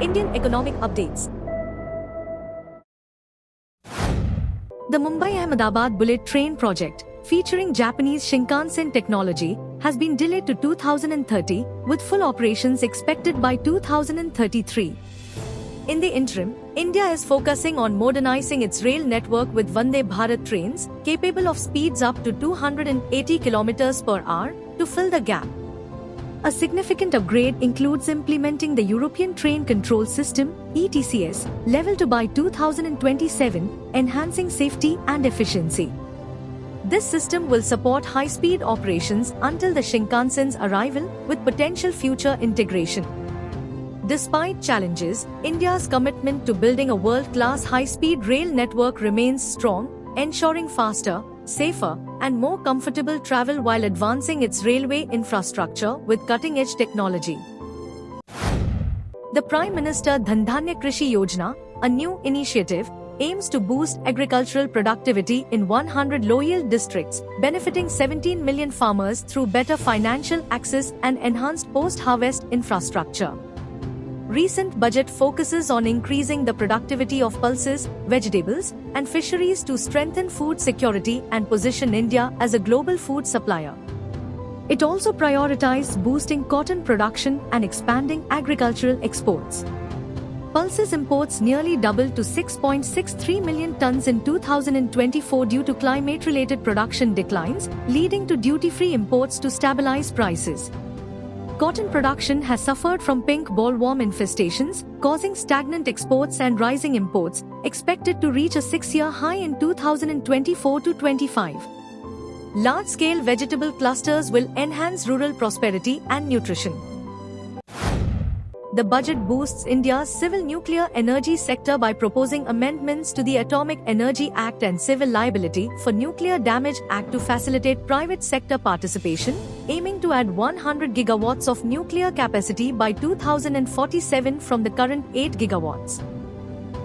Indian economic updates. The Mumbai-Ahmedabad bullet train project, featuring Japanese Shinkansen technology, has been delayed to 2030, with full operations expected by 2033. In the interim, India is focusing on modernizing its rail network with Vande Bharat trains, capable of speeds up to 280 km per hour, to fill the gap. A significant upgrade includes implementing the European Train Control System (ETCS) Level 2 by 2027, enhancing safety and efficiency. This system will support high-speed operations until the Shinkansen's arrival, with potential future integration. Despite challenges, India's commitment to building a world-class high-speed rail network remains strong, ensuring faster, safer, and more comfortable travel while advancing its railway infrastructure with cutting-edge technology. The Prime Minister Dhan Dhanya Krishi Yojana, a new initiative, aims to boost agricultural productivity in 100 low-yield districts, benefiting 17 million farmers through better financial access and enhanced post-harvest infrastructure. Recent budget focuses on increasing the productivity of pulses, vegetables, and fisheries to strengthen food security and position India as a global food supplier. It also prioritized boosting cotton production and expanding agricultural exports. Pulses imports nearly doubled to 6.63 million tons in 2024 due to climate-related production declines, leading to duty-free imports to stabilize prices. Cotton production has suffered from pink bollworm infestations, causing stagnant exports and rising imports, expected to reach a 6-year high in 2024-25. Large-scale vegetable clusters will enhance rural prosperity and nutrition. The budget boosts India's civil nuclear energy sector by proposing amendments to the Atomic Energy Act and Civil Liability for Nuclear Damage Act to facilitate private sector participation, aiming to add 100 gigawatts of nuclear capacity by 2047 from the current 8 gigawatts.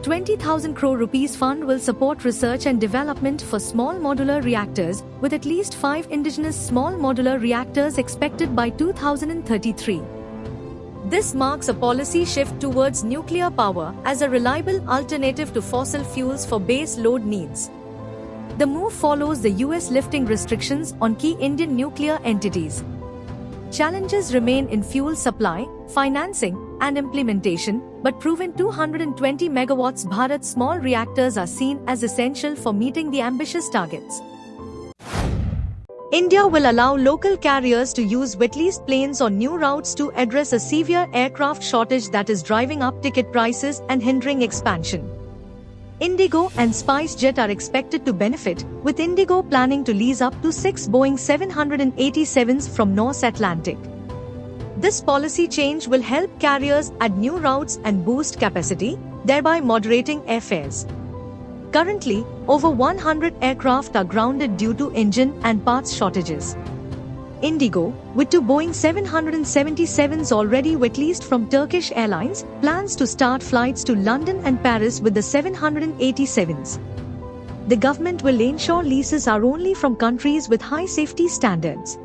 20,000 crore rupees fund will support research and development for small modular reactors, with at least 5 indigenous small modular reactors expected by 2033. This marks a policy shift towards nuclear power as a reliable alternative to fossil fuels for base load needs. The move follows the US lifting restrictions on key Indian nuclear entities. Challenges remain in fuel supply, financing, and implementation, but proven 220 megawatts Bharat small reactors are seen as essential for meeting the ambitious targets. India will allow local carriers to use wet-leased planes on new routes to address a severe aircraft shortage that is driving up ticket prices and hindering expansion. Indigo and SpiceJet are expected to benefit, with Indigo planning to lease up to 6 Boeing 787s from North Atlantic. This policy change will help carriers add new routes and boost capacity, thereby moderating airfares. Currently, over 100 aircraft are grounded due to engine and parts shortages. Indigo, with 2 Boeing 777s already wet-leased from Turkish Airlines, plans to start flights to London and Paris with the 787s. The government will ensure leases are only from countries with high safety standards.